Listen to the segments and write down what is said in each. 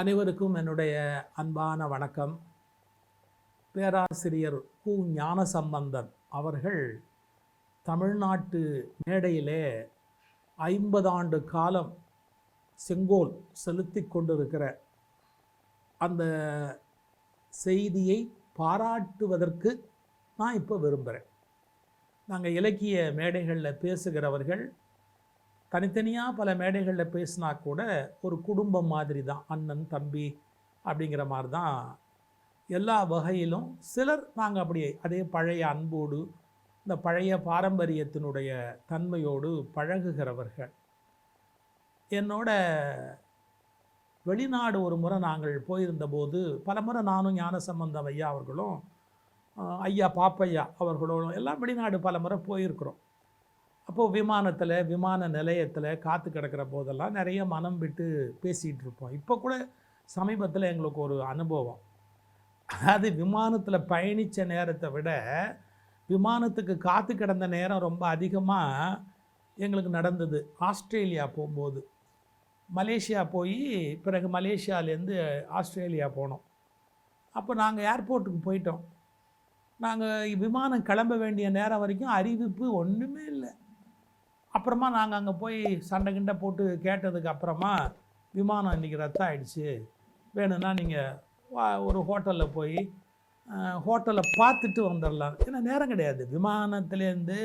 அனைவருக்கும் என்னுடைய அன்பான வணக்கம். பேராசிரியர் கு ஞானசம்பந்தன் அவர்கள் தமிழ்நாட்டு மேடையிலே 50 ஆண்டு காலம் செங்கோல் செலுத்தி கொண்டிருக்கிற அந்த செய்தியை பாராட்டுவதற்கு நான் இப்போ விரும்புகிறேன். நாங்கள் இலக்கிய மேடைகளில் பேசுகிறவர்கள் தனித்தனியாக பல மேடைகளில் பேசினா கூட ஒரு குடும்பம் மாதிரி தான், அண்ணன் தம்பி அப்படிங்கிற மாதிரி தான் எல்லா வகையிலும். சிலர் நாங்கள் அப்படியே அதே பழைய அன்போடு இந்த பழைய பாரம்பரியத்தினுடைய தன்மையோடு பழகுகிறவர்கள். என்னோட வெளிநாடு ஒரு முறை நாங்கள் போயிருந்தபோது பல முறை நானும் ஞானசம்பந்தம் ஐயா அவர்களும் ஐயா பாப்பையா அவர்களோடும் எல்லாம் வெளிநாடு பல முறை போயிருக்கிறோம். அப்போது விமானத்தில் விமான நிலையத்தில் காத்து கிடக்கிற போதெல்லாம் நிறைய மனம் விட்டு பேசிகிட்டு இருப்போம். இப்போ கூட சமீபத்தில் எங்களுக்கு ஒரு அனுபவம், அதாவது விமானத்தில் பயணித்த நேரத்தை விட விமானத்துக்கு காத்து கிடந்த நேரம் ரொம்ப அதிகமாக எங்களுக்கு நடந்தது. ஆஸ்திரேலியா போகும்போது, மலேசியா போய் பிறகு மலேசியாவிலேருந்து ஆஸ்திரேலியா போனோம். அப்போ நாங்கள் ஏர்போர்ட்டுக்கு போயிட்டோம். நாங்கள் விமானம் கிளம்ப வேண்டிய நேரம் வரைக்கும் அறிவிப்பு ஒன்றுமே இல்லை. அப்புறமா நாங்கள் அங்கே போய் சண்டை கிண்டை போட்டு கேட்டதுக்கு அப்புறமா விமானம் இன்றைக்கி ரத்து ஆகிடுச்சு, வேணும்னா நீங்கள் ஒரு ஹோட்டலில் போய் ஹோட்டலை பார்த்துட்டு வந்துடலாம். ஏன்னா நேரம் கிடையாது. விமானத்துலேருந்து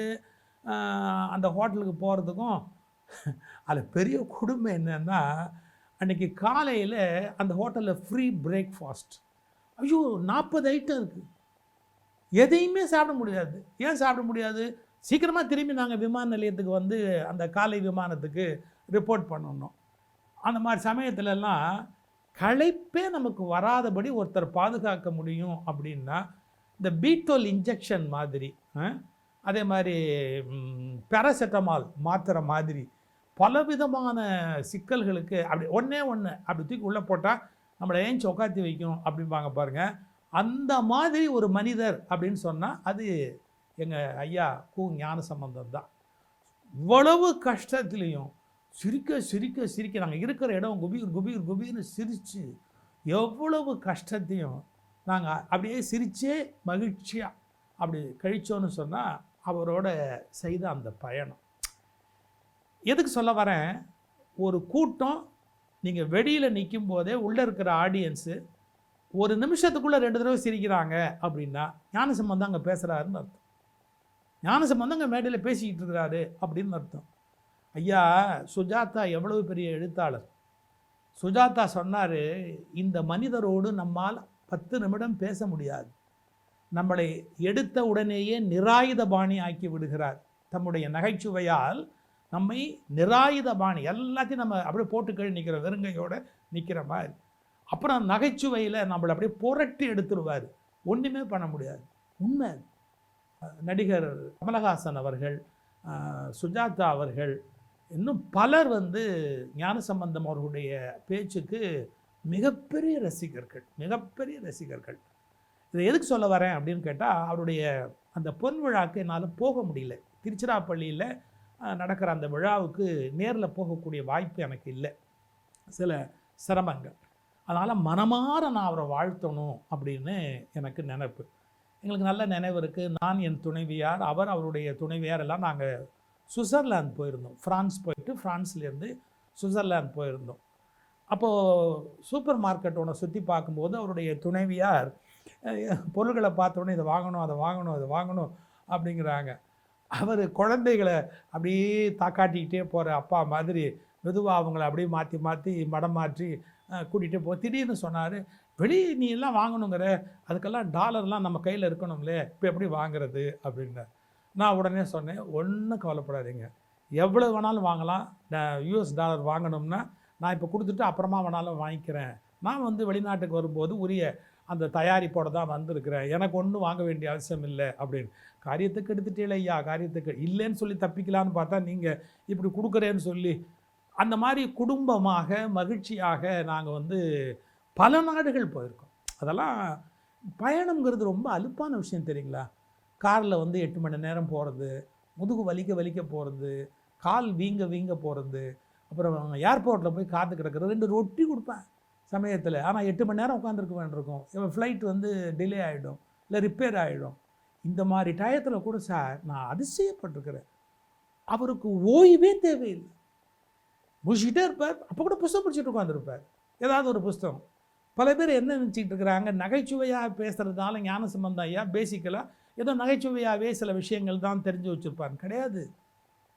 அந்த ஹோட்டலுக்கு போகிறதுக்கும் அதில் பெரிய கொடுமை என்னன்னா, அன்றைக்கி காலையில் அந்த ஹோட்டலில் ஃப்ரீ பிரேக்ஃபாஸ்ட். ஐயோ 40 ஐட்டம் இருக்குது, எதையுமே சாப்பிட முடியாது. ஏன் சாப்பிட முடியாது? சீக்கிரமாக திரும்பி நாங்கள் விமான நிலையத்துக்கு வந்து அந்த காலை விமானத்துக்கு ரிப்போர்ட் பண்ணணும். அந்த மாதிரி சமயத்துலலாம் களைப்பே நமக்கு வராதபடி ஒருத்தர் பாதுகாக்க முடியும் அப்படின்னா இந்த பீட்டோல் இன்ஜெக்ஷன் மாதிரி, அதே மாதிரி பேராசிட்டமால் மாத்திரை மாதிரி பலவிதமான சிக்கல்களுக்கு அப்படி ஒன்று அப்படி தூக்கி உள்ளே போட்டால் நம்மளை ஏஞ்சி உட்காத்தி வைக்கும் அப்படிம்பாங்க பாருங்கள். அந்த மாதிரி ஒரு மனிதர் அப்படின்னு சொன்னால் அது எங்கள் ஐயா கு ஞானசம்பந்தம் தான். இவ்வளவு கஷ்டத்துலேயும் சிரிக்க சிரிக்க சிரிக்க நாங்கள் இருக்கிற இடம் குபீர் குபீர் குபீர்னு சிரித்து எவ்வளவு கஷ்டத்தையும் நாங்கள் அப்படியே சிரித்தே மகிழ்ச்சியாக அப்படி கழிச்சோன்னு சொன்னால் அவரோட செய்த அந்த பயணம். எதுக்கு சொல்ல வரேன், ஒரு கூட்டம் நீங்கள் வெளியில் நிற்கும் போதே உள்ளே இருக்கிற ஆடியன்ஸு ஒரு நிமிஷத்துக்குள்ளே 2 தடவை சிரிக்கிறாங்க அப்படின்னா ஞானசம்பந்தம் அங்கே பேசுகிறாருன்னு அர்த்தம். ஞானசம்பந்தம் அங்கே மேடையில் பேசிக்கிட்டு இருக்கிறாரு அப்படின்னு அர்த்தம். ஐயா சுஜாதா எவ்வளவு பெரிய எழுத்தாளர். சுஜாதா சொன்னார், இந்த மனிதரோடு நம்மால் 10 நிமிடம் பேச முடியாது, நம்மளை எடுத்த உடனேயே நிராயுத பாணி ஆக்கி விடுகிறார். தம்முடைய நகைச்சுவையால் நம்மை நிராயுத பாணி, எல்லாத்தையும் நம்ம அப்படியே போட்டுக்கழி நிற்கிற வெறுங்கையோடு நிற்கிற மாதிரி. அப்புறம் நகைச்சுவையில் நம்மளை அப்படியே புரட்டி எடுத்துருவார், ஒன்றுமே பண்ண முடியாது. உண்மை. நடிகர் கமலஹாசன் அவர்கள், சுஜாதா அவர்கள், இன்னும் பலர் வந்து ஞானசம்பந்தம் அவர்களுடைய பேச்சுக்கு மிகப்பெரிய ரசிகர்கள், மிகப்பெரிய ரசிகர்கள். இதை எதுக்கு சொல்ல வரேன் அப்படின்னு கேட்டால், அவருடைய அந்த பொன் விழாவுக்கு என்னால் போக முடியல. திருச்சிராப்பள்ளியில் நடக்கிற அந்த விழாவுக்கு நேரில் போகக்கூடிய வாய்ப்பு எனக்கு இல்லை, சில சிரமங்கள். அதனால் மனமாற நான் அவரை வாழ்த்தணும் அப்படின்னு எனக்கு நினைப்பு. எங்களுக்கு நல்ல நினைவு இருக்குது. நான், என் துணைவியார், அவருடைய துணைவியார் எல்லாம் நாங்கள் சுவிட்சர்லாந்து போயிருந்தோம். ஃப்ரான்ஸ் போயிட்டு ஃப்ரான்ஸ்லேருந்து சுவிட்சர்லாந்து போயிருந்தோம். அப்போது சூப்பர் மார்க்கெட் ஒன்று சுற்றி பார்க்கும்போது அவருடைய துணைவியார் பொருள்களை பார்த்தோன்னே இதை வாங்கணும் அதை வாங்கணும் அதை வாங்கணும் அப்படிங்கிறாங்க. அவர் குழந்தைகளை அப்படியே தாக்காட்டிக்கிட்டே போகிற அப்பா மாதிரி மெதுவாக அவங்கள அப்படியே மாற்றி மாற்றி மடம் மாற்றி கூட்டிகிட்டு போ. திடீர்னு சொன்னார், வெளியே நீ எல்லாம் வாங்கணுங்கிற, அதுக்கெல்லாம் டாலர்லாம் நம்ம கையில் இருக்கணும்லே, இப்போ எப்படி வாங்குறது அப்படின்னு. நான் உடனே சொன்னேன், ஒன்றும் கவலைப்படாதீங்க, எவ்வளோ வேணாலும் வாங்கலாம். US டாலர் வாங்கணும்னா நான் இப்போ கொடுத்துட்டு அப்புறமா வேணாலும் வாங்கிக்கிறேன். நான் வந்து வெளிநாட்டுக்கு வரும்போது உரிய அந்த தயாரிப்போடு தான் வந்திருக்கிறேன், எனக்கு ஒன்றும் வாங்க வேண்டிய அவசியம் இல்லை அப்படின்னு. காரியத்துக்கு எடுத்துட்டே ஐயா, காரியத்துக்கு இல்லைன்னு சொல்லி தப்பிக்கலான்னு பார்த்தா நீங்கள் இப்படி கொடுக்குறேன்னு சொல்லி அந்த மாதிரி குடும்பமாக மகிழ்ச்சியாக நாங்கள் வந்து பல நாடுகள் போயிருக்கோம். அதெல்லாம் பயணம்ங்கிறது ரொம்ப அலுப்பான விஷயம் தெரியுங்களா. காரில் வந்து 8 மணி நேரம் போகிறது, முதுகு வலிக்க போகிறது, கால் வீங்க போகிறது, அப்புறம் ஏர்போர்ட்டில் போய் காத்து கிடக்கிறது. 2 ரொட்டி கொடுப்பேன், சமயத்தில். ஆனால் 8 மணி நேரம் உட்காந்துருக்க வேண்டியிருக்கும். இவன் ஃப்ளைட் வந்து டிலே ஆகிடும், இல்லை ரிப்பேர் ஆகிடும். இந்த மாதிரி டயத்தில் கூட சார் நான் அதிசயப்பட்டிருக்கிறேன். அவருக்கு ஓய்வே தேவையில்லை. முடிச்சுக்கிட்டே இருப்பார். அப்போ கூட புஸ்தகம் படிச்சுட்டு உட்காந்துருப்பார், ஏதாவது ஒரு புஸ்தகம். பல பேர் என்ன நினச்சிக்கிட்டு இருக்கிறாங்க, நகைச்சுவையாக பேசுகிறதுனால ஞானசம்பந்த ஐயா பேசிக்கலாக ஏதோ நகைச்சுவையாகவே சில விஷயங்கள் தான் தெரிஞ்சு வச்சுருப்பார். கிடையாது.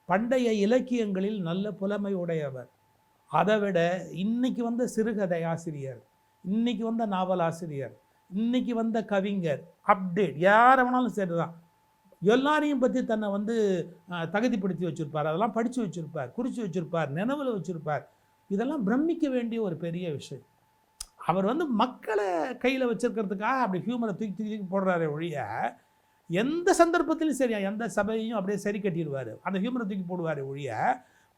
பண்டைய இலக்கியங்களில் நல்ல புலமை உடையவர். அதை விட இன்றைக்கி வந்த சிறுகதை ஆசிரியர், இன்றைக்கி வந்த நாவல் ஆசிரியர், இன்றைக்கி வந்த கவிஞர், அப்டேட் யாரை வேணாலும் சரி தான், எல்லாரையும் பற்றி தன்னை வந்து தகுதிப்படுத்தி வச்சுருப்பார். அதெல்லாம் படித்து வச்சுருப்பார், குறித்து வச்சுருப்பார், நினைவில் வச்சுருப்பார். இதெல்லாம் பிரமிக்க வேண்டிய ஒரு பெரிய விஷயம். அவர் வந்து மக்களை கையில் வச்சுருக்கிறதுக்காக அப்படி ஹியூமரை தூக்கி தூக்கி தூக்கி போடுறாரு ஒழிய, எந்த சந்தர்ப்பத்திலும் சரியா எந்த சபையையும் அப்படியே சரி கட்டிடுவார், அந்த ஹியூமரை தூக்கி போடுவார் ஒழிய,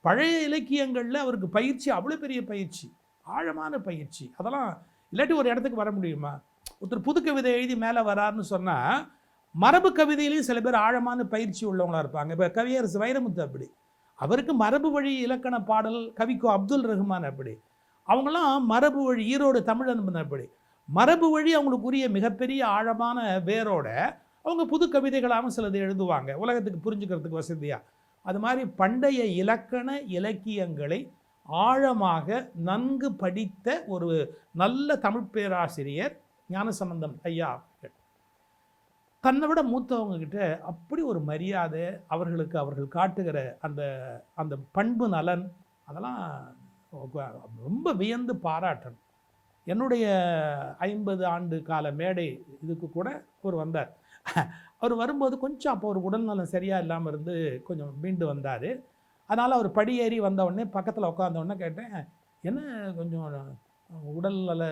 பழைய இலக்கியங்களில் அவருக்கு பயிற்சி, அவ்வளோ பெரிய பயிற்சி, ஆழமான பயிற்சி. அதெல்லாம் இல்லாட்டி ஒரு இடத்துக்கு வர முடியுமா? ஒருத்தர் புது கவிதை எழுதி மேலே வராருன்னு சொன்னால், மரபு கவிதையிலையும் சில பேர் ஆழமான பயிற்சி உள்ளவங்களாக இருப்பாங்க. இப்போ கவியரசு வைரமுத்து அப்படி, அவருக்கு மரபு வழி இலக்கண பாடல். கவிக்கோ அப்துல் ரஹ்மான் அப்படி, அவங்களாம் மரபு வழி. ஈரோடு தமிழன்பன் அப்படி, மரபு வழி அவங்களுக்கு உரிய மிகப்பெரிய ஆழமான வேரோட அவங்க புது கவிதைகளாகவும் சிலது எழுதுவாங்க, உலகத்துக்கு புரிஞ்சுக்கிறதுக்கு வசதியாக. அது மாதிரி பண்டைய இலக்கண இலக்கியங்களை ஆழமாக நன்கு படித்த ஒரு நல்ல தமிழ் பேராசிரியர் ஞானசம்பந்தம் ஐயா. தன்னை விட மூத்தவங்கக்கிட்ட அப்படி ஒரு மரியாதை, அவர்களுக்கு அவர்கள் காட்டுகிற அந்த அந்த பண்பு நலன், அதெல்லாம் ரொம்ப வியந்து பாராட்டணும். என்னுடைய 50 ஆண்டு கால மேடை இதுக்கு கூட அவர் வந்தார். அவர் வரும்போது கொஞ்சம் அப்போ ஒரு உடல்நலம் சரியாக இல்லாமல் இருந்து கொஞ்சம் மீண்டு வந்தார். அதனால் அவர் படியேறி வந்தவுடனே பக்கத்தில் உட்காந்தவுடனே கேட்டேன், என்ன கொஞ்சம் உடல்நல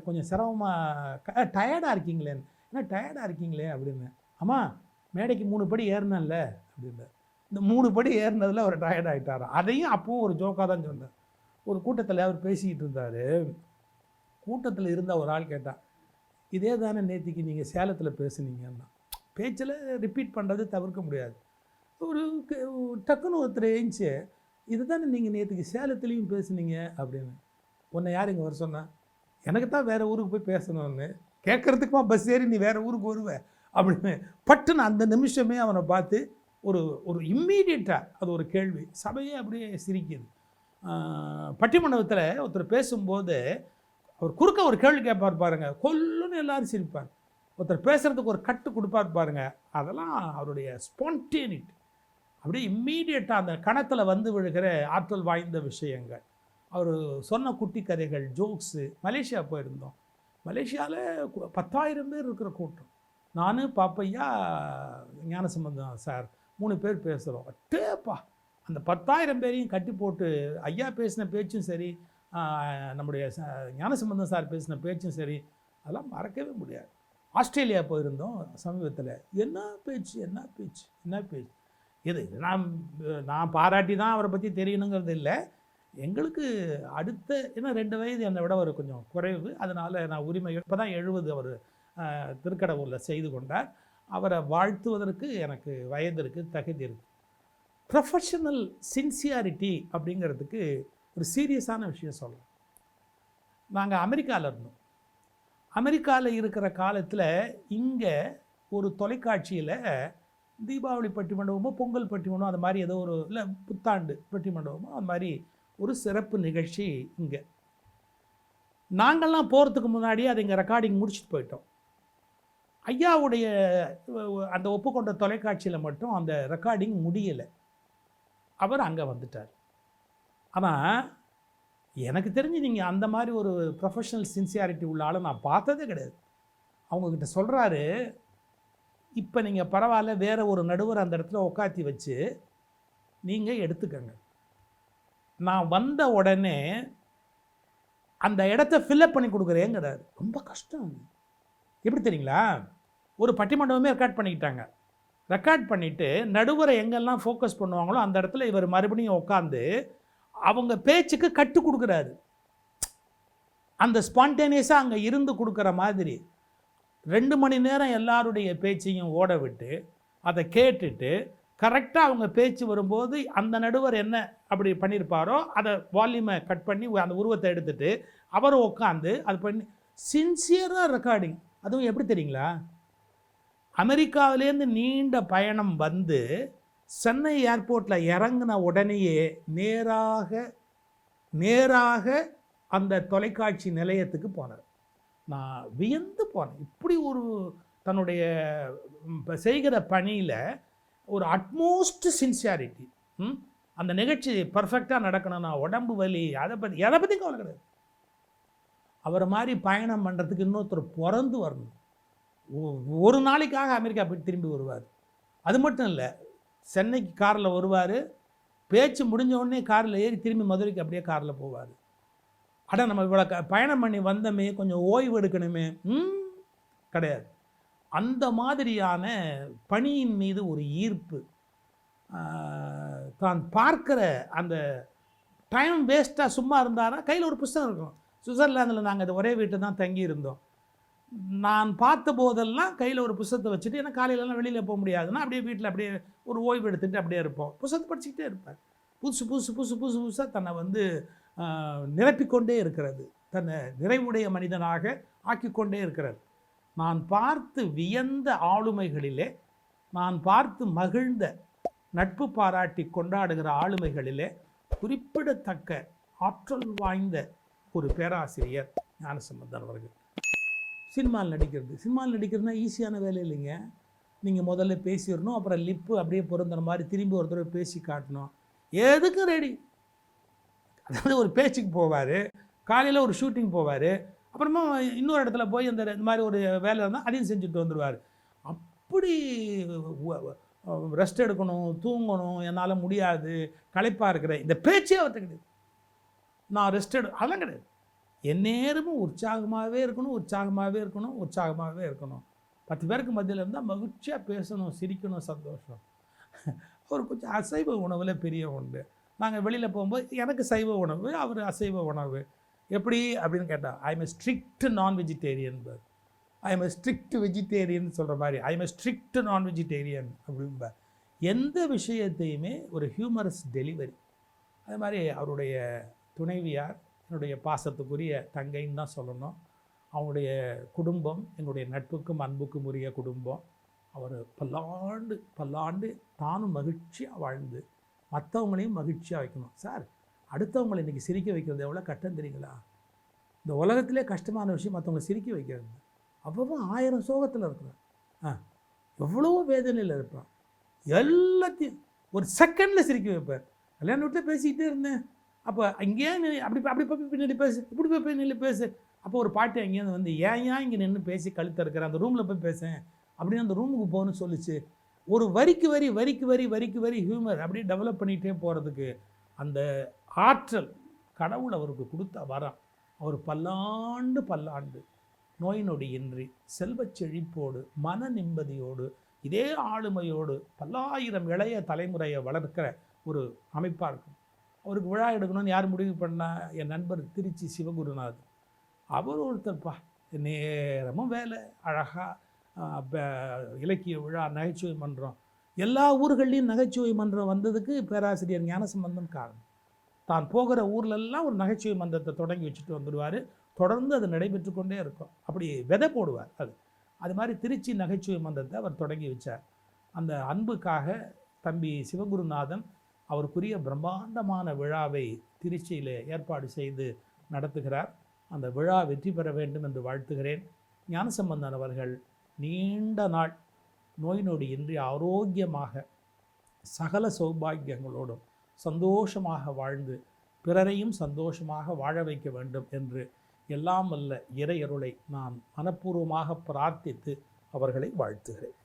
கொஞ்சம் சிரமமாக டயர்டாக இருக்கீங்களேன்னு. என்ன டயர்டாக இருக்கீங்களே அப்படின்னு. ஆமாம், மேடைக்கு 3 படி ஏறினல்ல அப்படின்னு. இந்த 3 படி ஏறினதில் அவர் டயர்ட் ஆகிட்டாராம். அதையும் அப்பவும் ஒரு ஜோக்காக தான் சொன்னார். ஒரு கூட்டத்தில் அவர் பேசிக்கிட்டு இருந்தார். கூட்டத்தில் இருந்த ஒரு ஆள் கேட்டான், இதே தானே நேற்றுக்கு நீங்கள் சேலத்தில் பேசுனீங்கன்னா. பேச்சில் ரிப்பீட் பண்ணுறது தவிர்க்க முடியாது. ஒரு டக்குன்னு ஒருத்தர் ஏஞ்சி, இது தானே நீங்கள் நேற்றுக்கு சேலத்துலேயும் பேசுனீங்க அப்படின்னு. உன்னை யார் இங்கே வர சொன்னா? எனக்கு தான் வேறு ஊருக்கு போய் பேசணும்னு. கேட்குறதுக்குமா பஸ் ஏறி நீ வேறு ஊருக்கு வருவேன் அப்படின்னு பட்டுன்னு அந்த நிமிஷமே அவனை பார்த்து ஒரு ஒரு இம்மீடியட்டாக அது ஒரு கேள்வி. சபையே அப்படியே சிரிக்குது. பட்டிமண்டபத்தில் ஒருத்தர் பேசும்போது அவர் குறுக்க ஒரு கேள்வி கேட்பார் பாருங்கள், கொல்லுன்னு எல்லாரும் சிரிப்பார். ஒருத்தர் பேசுகிறதுக்கு ஒரு கட்டு கொடுப்பார் பாருங்கள், அதெல்லாம் அவருடைய ஸ்பான்டேனிட்டி. அப்படியே இம்மீடியட்டாக அந்த கணத்தில் வந்து விழுகிற ஆற்றல் வாய்ந்த விஷயங்கள். அவர் சொன்ன குட்டி கதைகள், ஜோக்ஸு. மலேசியா போயிருந்தோம். மலேசியாவில் 10,000 பேர் இருக்கிற கூட்டம். நான், பாப்பையா, ஞானசம்பந்தம் சார் 3 பேர் பேசுகிறோம். அட்டேப்பா, அந்த 10,000 பேரையும் கட்டி போட்டு ஐயா பேசின பேச்சும் சரி, நம்முடைய ஞானசம்பந்தம் சார் பேசின பேச்சும் சரி, அதெல்லாம் மறக்கவே முடியாது. ஆஸ்திரேலியா போயிருந்தோம் சமீபத்தில். என்ன பேச்சு, என்ன பேச்சு, என்ன பேச்சு. இது நான் பாராட்டி தான் அவரை பற்றி தெரியணுங்கிறது இல்லை. எங்களுக்கு அடுத்த ஏன்னா 2 வயது என்னை விட ஒரு கொஞ்சம் குறைவு. அதனால் நான் உரிமை இப்போ தான் 70 அவர் திருக்கடவுரில் செய்து கொண்டார். அவரை வாழ்த்துவதற்கு எனக்கு வயது இருக்குது, தகுதி இருக்குது. ப்ரொஃபஷனல் சின்சியாரிட்டி அப்படிங்கிறதுக்கு ஒரு சீரியஸான விஷயம் சொல்லலாம். நாங்கள் அமெரிக்காவில் இருந்தோம். அமெரிக்காவில் இருக்கிற காலத்தில் இங்கே ஒரு தொலைக்காட்சியில் தீபாவளி பட்டிமண்டபமோ பொங்கல் பட்டிமண்டபம் அது மாதிரி ஏதோ ஒரு, இல்லை புத்தாண்டு பட்டிமண்டபமோ அது மாதிரி ஒரு சிறப்பு நிகழ்ச்சி இங்கே. நாங்கள்லாம் போகிறதுக்கு முன்னாடியே அதை இங்கே ரெக்கார்டிங் முடிச்சுட்டு போயிட்டோம். ஐயாவுடைய அந்த ஒப்புக்கொண்ட தொலைக்காட்சியில் மட்டும் அந்த ரெக்கார்டிங் முடியலை. அவர் அங்கே வந்துட்டார். ஆனால் எனக்கு தெரிஞ்சு நீங்கள் அந்த மாதிரி ஒரு ப்ரொஃபஷனல் சின்சியாரிட்டி உள்ள ஆளை நான் பார்த்ததே கிடையாது. அவங்கக்கிட்ட சொல்கிறாரு, இப்போ நீங்கள் பரவாயில்ல, வேறு ஒரு நடுவர் அந்த இடத்துல உட்காத்தி வச்சு நீங்கள் எடுத்துக்கங்க. நான் வந்த உடனே அந்த இடத்த ஃபில்லப் பண்ணி கொடுக்குறேங்கிறாரு. ரொம்ப கஷ்டம். எப்படி தெரியுங்களா? ஒரு பட்டிமண்டபமே ரெக்கார்ட் பண்ணிக்கிட்டாங்க. ரெக்கார்ட் பண்ணிவிட்டு நடுவரை எங்கெல்லாம் ஃபோக்கஸ் பண்ணுவாங்களோ அந்த இடத்துல இவர் மறுபடியும் உட்காந்து அவங்க பேச்சுக்கு கட்டு கொடுக்குறாரு. அந்த ஸ்பான்டேனியஸாக அங்கே இருந்து கொடுக்குற மாதிரி 2 மணி நேரம் எல்லாருடைய பேச்சையும் ஓட விட்டு அதை கேட்டுட்டு கரெக்டாக அவங்க பேச்சு வரும்போது அந்த நடுவர் என்ன அப்படி பண்ணியிருப்பாரோ அதை வால்யூமை கட் பண்ணி அந்த உருவத்தை எடுத்துட்டு அவர் உட்காந்து அது பண்ணி சின்சியராக ரெக்கார்டிங். அதுவும் எப்படி தெரியுங்களா, அமெரிக்காவிலேருந்து நீண்ட பயணம் வந்து சென்னை ஏர்போர்ட்டில் இறங்கின உடனேயே நேராக அந்த தொலைக்காட்சி நிலையத்துக்கு போனார். நான் வியந்து போனேன். இப்படி ஒரு தன்னுடைய செய்கிற பணியில் ஒரு அட்மோஸ்ட் சின்சியாரிட்டி. அந்த நிகழ்ச்சி பர்ஃபெக்டாக நடக்கணும்னா உடம்பு வலி எதை பற்றி கவலை கிடையாது. அவரை மாதிரி பயணம் பண்ணுறதுக்கு இன்னொருத்தர் பிறந்து வரணும். ஒரு நாளைக்காக அமெரிக்கா போய் திரும்பி வருவார். அது மட்டும் இல்லை, சென்னைக்கு காரில் வருவார், பேச்சு முடிஞ்ச உடனே காரில் ஏறி திரும்பி மதுரைக்கு அப்படியே காரில் போவார். ஆனால் நம்ம இவ்வளோ பயணம் பண்ணி வந்தோமே, கொஞ்சம் ஓய்வு எடுக்கணுமே, கிடையாது. அந்த மாதிரியான பணியின் மீது ஒரு ஈர்ப்பு, தான் பார்க்குற அந்த டைம் வேஸ்ட்டாக சும்மா இருந்தாரா கையில் ஒரு புத்தகம் இருக்கும். சுவிட்சர்லாந்தில் நாங்கள் அது ஒரே வீட்டை தான் தங்கி இருந்தோம். நான் பார்த்த போதெல்லாம் கையில் ஒரு புத்தகத்தை வச்சுட்டு, ஏன்னா காலையிலலாம் வெளியில் போக முடியாதுன்னா அப்படியே வீட்டில் அப்படியே ஒரு ஓய்வு எடுத்துகிட்டு அப்படியே இருப்போம். புத்தகத்தை படிச்சுக்கிட்டே இருப்பேன். புதுசாக தன்னை வந்து நிரப்பிக்கொண்டே இருக்கிறது, தன்னை நிறைவுடைய மனிதனாக ஆக்கிக்கொண்டே இருக்கிறது. நான் பார்த்து வியந்த ஆளுமைகளிலே, நான் பார்த்து மகிழ்ந்த நட்பு பாராட்டி கொண்டாடுகிற ஆளுமைகளிலே குறிப்பிடத்தக்க ஆற்றல் வாய்ந்த ஒரு பேராசிரியர் ஞானசம்பந்தன் அவர்கள். சினிமாவில் நடிக்கிறதுனா ஈஸியான வேலை இல்லைங்க. நீங்கள் முதல்ல பேசிடணும், அப்புறம் லிப்பு அப்படியே பொருந்துற மாதிரி திரும்பி ஒரு தடவை பேசி காட்டணும். எதுக்கும் ரெடி. அதாவது ஒரு பேச்சுக்கு போவார், காலையில் ஒரு ஷூட்டிங் போவார், அப்புறமா இன்னொரு இடத்துல போய் இந்த மாதிரி ஒரு வேலை இருந்தால் அதையும் செஞ்சுட்டு வந்துடுவார். அப்படி ரெஸ்ட் எடுக்கணும், தூங்கணும், என்னால் முடியாது, களைப்பாக இருக்கிற இந்த பேச்சே அவர்கிட்ட கிடையாது. நான் ரெஸ்ட் அதெல்லாம் கிடையாது. எந்நேரமும் உற்சாகமாகவே இருக்கணும். 10 பேருக்கு மத்தியில் இருந்தால் மகிழ்ச்சியாக பேசணும், சிரிக்கணும், சந்தோஷம். அவர் கொஞ்சம் அசைவ உணவில் பெரிய உண்டு. நாங்கள் வெளியில் போகும்போது எனக்கு சைவ உணவு, அவர் அசைவ உணவு. எப்படி அப்படின்னு கேட்டால், ஐ எம் எ ஸ்ட்ரிக்ட் நான் vegetarian. I am a strict vegetarian சொல்கிற மாதிரி, ஐ எம் எ ஸ்ட்ரிக்ட் நான் வெஜிடேரியன் அப்படின்பா. எந்த விஷயத்தையுமே ஒரு ஹியூமரஸ் டெலிவரி. அது மாதிரி அவருடைய துணைவியார் என்னுடைய பாசத்துக்குரிய தங்கைன்னு தான் சொல்லணும். அவனுடைய குடும்பம் என்னுடைய நட்புக்கும் அன்புக்கும் உரிய குடும்பம். அவர் பல்லாண்டு தானும் மகிழ்ச்சியாக வாழ்ந்து மற்றவங்களையும் மகிழ்ச்சியாக வைக்கணும். சார், அடுத்தவங்களை இன்றைக்கி சிரிக்க வைக்கிறது எவ்வளோ கஷ்டம் தெரியுங்களா? இந்த உலகத்திலே கஷ்டமான விஷயம் மற்றவங்களை சிரிக்க வைக்கிறது. அவ்வளோ 1000 சோகத்தில் இருக்கிறான், எவ்வளவோ வேதனையில் இருப்பான். எல்லாத்தையும் ஒரு செகண்டில் சிரிக்க வைப்பார். கல்யாண வீட்டில் பேசிக்கிட்டே இருந்தேன், அப்போ அங்கேயே அப்படி போய் பின்னாடி பேசு, இப்படி போய் நின்று பேசு. அப்போ ஒரு பாட்டு அங்கேருந்து வந்து ஏன் இங்கே நின்று பேசி கழுத்த இருக்கிற அந்த ரூமில் போய் பேசேன் அப்படின்னு அந்த ரூமுக்கு போகணும்னு சொல்லிச்சு. ஒரு வரிக்கு வரி ஹியூமர் அப்படியே டெவலப் பண்ணிகிட்டே போகிறதுக்கு அந்த ஆற்றல் கடவுள் அவருக்கு கொடுத்த வரம். அவர் பல்லாண்டு நோய் நொடியின்றி செல்வச் செழிப்போடு மன நிம்மதியோடு இதே ஆளுமையோடு பல்லாயிரம் இளைய தலைமுறையை வளர்க்கிற ஒரு அமைப்பாக இருக்கும். அவருக்கு விழா எடுக்கணும்னு யார் முடிவு பண்ணால், என் நண்பர் திருச்சி சிவகுருநாதன். அவர் ஒருத்தர்ப்பா, நேரமும் வேலை, அழகாக இலக்கிய விழா, நகைச்சுவை மன்றம், எல்லா ஊர்கள்லேயும் நகைச்சுவை மன்றம் வந்ததுக்கு பேராசிரியர் ஞானசம்பந்தன் காரணம். தான் போகிற ஊர்லெல்லாம் ஒரு நகைச்சுவை மன்றத்தை தொடங்கி வச்சுட்டு வந்துடுவார். தொடர்ந்து அது நடைபெற்று கொண்டே இருக்கும். அப்படி விதை போடுவார். அது மாதிரி திருச்சி நகைச்சுவை மன்றத்தை அவர் தொடங்கி வச்சார். அந்த அன்புக்காக தம்பி சிவகுருநாதன் அவருக்குரிய பிரம்மாண்டமான விழாவை திருச்சியில் ஏற்பாடு செய்து நடத்துகிறார். அந்த விழா வெற்றி பெற வேண்டும் என்று வாழ்த்துகிறேன். ஞானசம்பந்தன் அவர்கள் நீண்ட நாள் நோய் நொடியின்றி ஆரோக்கியமாக சகல சௌபாகியங்களோடும் சந்தோஷமாக வாழ்ந்து பிறரையும் சந்தோஷமாக வாழ வைக்க வேண்டும் என்று எல்லாம் வல்ல இறையருளை நான் மனப்பூர்வமாக பிரார்த்தித்து அவர்களை வாழ்த்துகிறேன்.